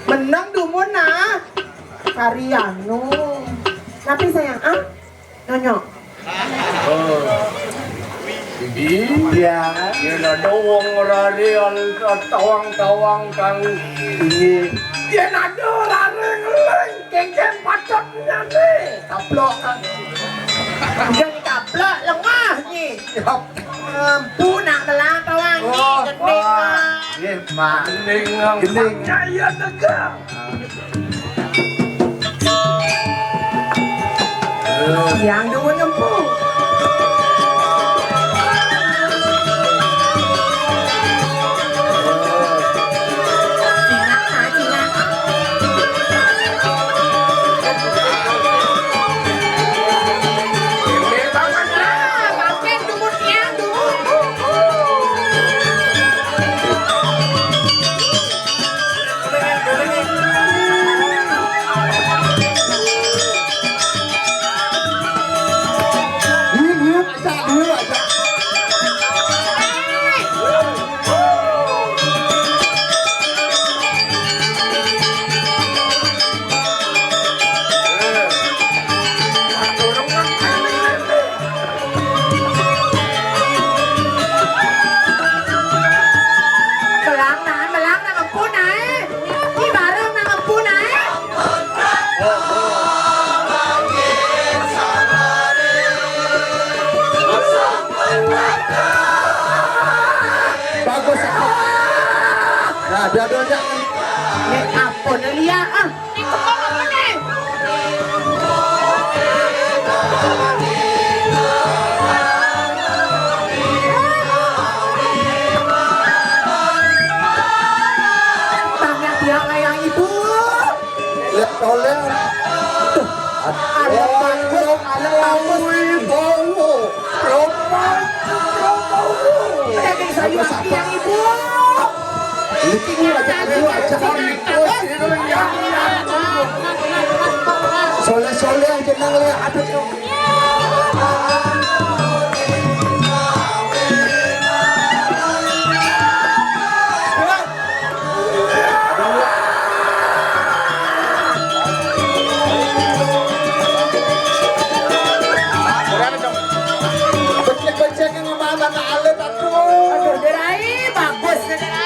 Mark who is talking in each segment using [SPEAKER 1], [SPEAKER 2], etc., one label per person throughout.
[SPEAKER 1] Menang dumun nah. Karyano. Tapi sayang Nyonya.
[SPEAKER 2] Iya, ya doang rarian tawang-tawang kang ini. Dia nado lareng-leng kengkeng pacotnya nih. Kaplok kan.
[SPEAKER 1] Jangan kaplok lengah nih. Punak telah tawang nih gending.
[SPEAKER 2] Iya, Pak. Gending. Kaya tegak.
[SPEAKER 1] Yang dumun nyempung.
[SPEAKER 2] Dua-duanya
[SPEAKER 1] Nek ampun Lia Ini kemana apa nih? Tanya dia kayak ibu.
[SPEAKER 2] lihat oleh
[SPEAKER 1] Ada bagus, ada bagus. Kayak sayur yang ibu.
[SPEAKER 2] Ini aja soleh-soleh aja nang lihat ada becek-becek yang ngomong anak alit
[SPEAKER 1] Aduh, derai bagus, derai.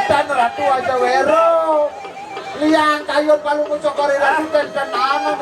[SPEAKER 2] dan ratu aja wero. Liang kayun palu mucokori ratu dan nama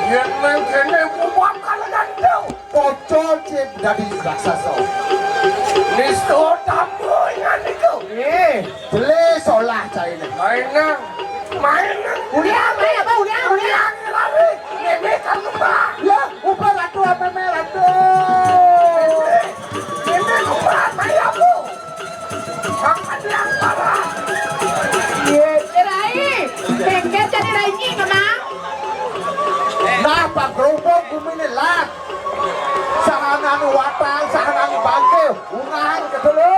[SPEAKER 3] Yang mengkene buat kalian tahu.
[SPEAKER 2] pocol cip dari raksasa.
[SPEAKER 3] Nisto tamu ingat itu.
[SPEAKER 2] Beli solah cairnya.
[SPEAKER 3] Mainan.
[SPEAKER 1] Uliang, apa uliang?
[SPEAKER 3] Lari. Neme kan lupa.
[SPEAKER 2] Ya, upah ratu apa ratu?
[SPEAKER 3] Neme lupa mayamu. Makan yang parah.
[SPEAKER 1] Rai, bengkel jadi lagi kenang.
[SPEAKER 2] Nah, Pak Gerobok bumi ini lag. Sahanan watang, sahanan bangke, ungahan ke dulu.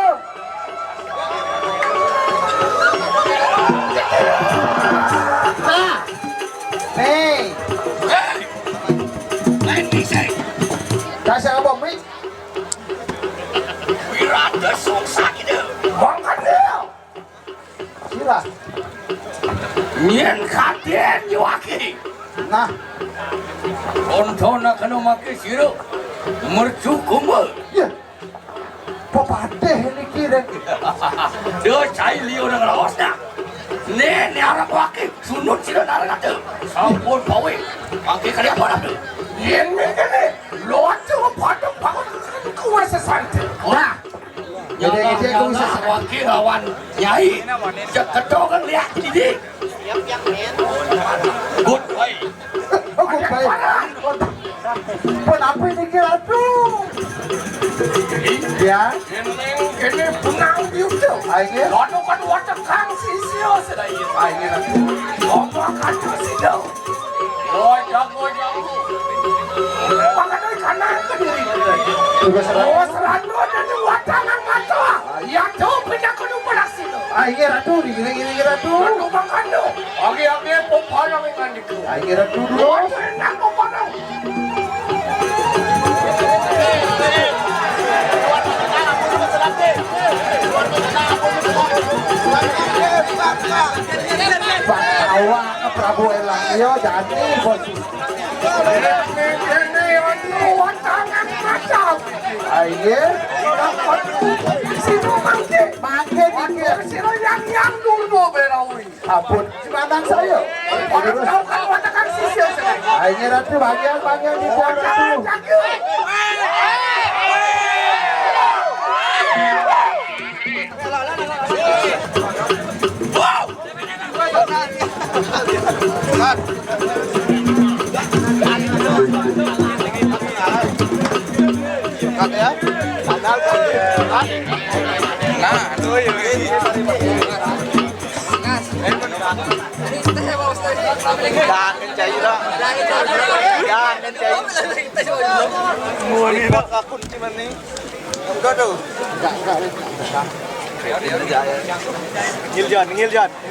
[SPEAKER 2] Nah, nih. Kasih abang mi.
[SPEAKER 3] Wirada suksa gitu. Makan dia.
[SPEAKER 2] Sila.
[SPEAKER 3] Nyen kaden yuaki.
[SPEAKER 2] Nah,
[SPEAKER 3] Ontona kena make siro. Mercu kumpul.
[SPEAKER 2] ya. Papateh ini kira.
[SPEAKER 3] Dia cai liu dengan lawasnya. Ni arah waki sunut siro nara kata. Sampun pawe. Waki kalian apa nak? Yen ni luar tu pada bangun kuasa santai.
[SPEAKER 2] Nah, jadi kita aku bisa
[SPEAKER 3] waki lawan nyai. Ketok lihat ini. Good way.
[SPEAKER 2] aku baik. Kenapa ini kira tuh? Ya,
[SPEAKER 3] Kene punang biutu.
[SPEAKER 2] akhirnya.
[SPEAKER 3] Lalu kan watak kang sisio sedai.
[SPEAKER 2] Akhirnya.
[SPEAKER 3] Ngomong kan sido. Gojang. Pakai kanan ke diri.
[SPEAKER 2] Juga serang.
[SPEAKER 3] Oh serando dan watangan mata. Ya tuh pindah ke lupa sido.
[SPEAKER 2] Akhirnya tuh, kira tuh.
[SPEAKER 3] Lalu makan do. Agi popana mengan diku.
[SPEAKER 2] Akhirnya tuh dulu.
[SPEAKER 3] Gojang nak popana.
[SPEAKER 2] Awak ke Prabu Elangio jadi posisi.
[SPEAKER 3] Kene watangan mata.
[SPEAKER 2] Akhirnya.
[SPEAKER 3] Sino mangke.
[SPEAKER 2] Mangke dikir.
[SPEAKER 3] Sino yang dulu berawi.
[SPEAKER 2] Ampun, cimandang saya.
[SPEAKER 3] Orang tahu kan watakkan sisio sedai.
[SPEAKER 2] Akhirnya ratu bagian di dalam ratu.
[SPEAKER 4] Jangan cai dah. Jangan cai. Muni bak aku cuman ni. Enggak tu.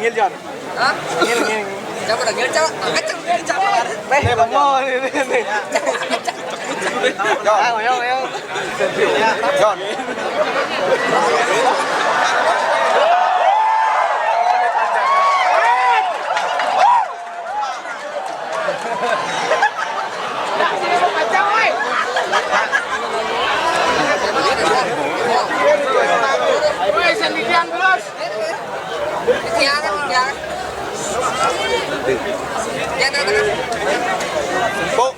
[SPEAKER 4] Ngiljan. Hah? Ngil. Siapa dah ngil cak? Acak ngil cak. Ni mau ni. Yo. John. Bok.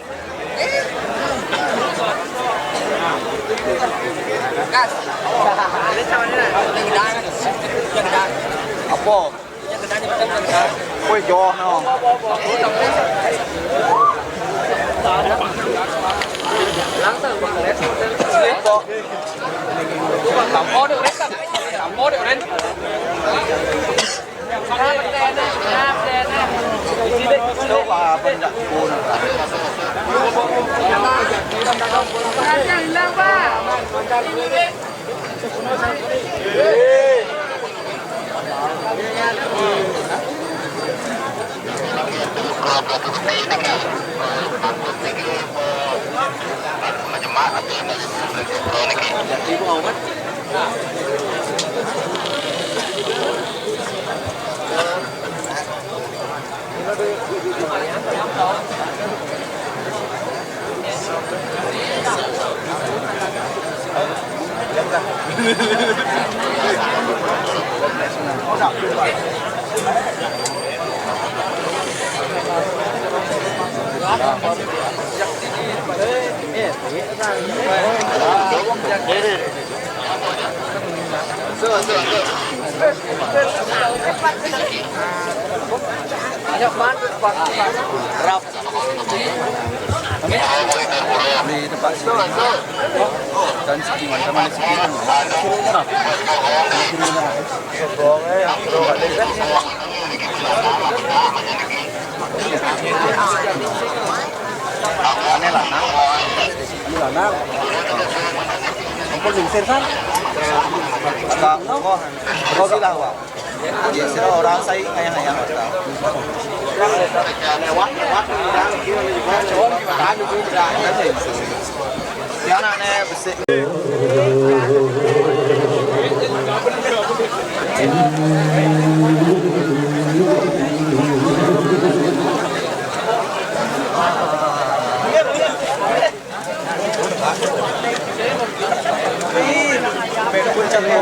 [SPEAKER 4] Gas. Apa? Kue jo no. Langsung bok. Tampo được đấy. Tampo được đấy. Đâu mà bên giặc buồn. Di tempat sini dan segi mana segi lanang dừng sen sát có cái nào à jadi sih orang saya kayak yang yang aneh besar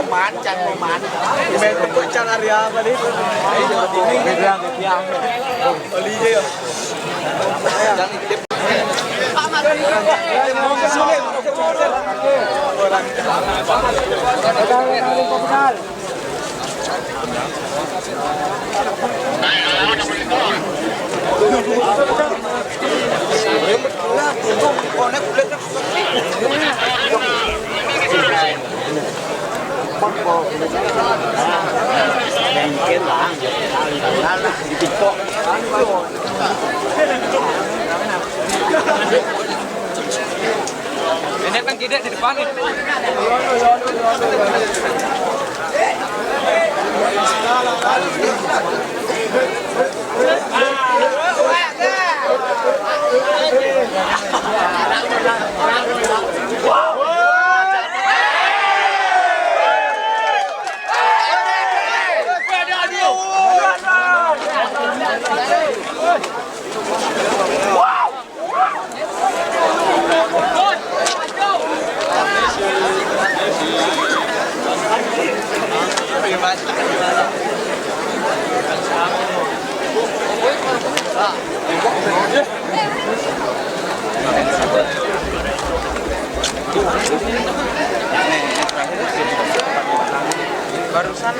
[SPEAKER 4] Puncak Oman. Puncak area apa nih? Bilang tiang. Oli ya. Mungkin lang, lala di TikTok. Ini kan tidak di depan nih. Barusan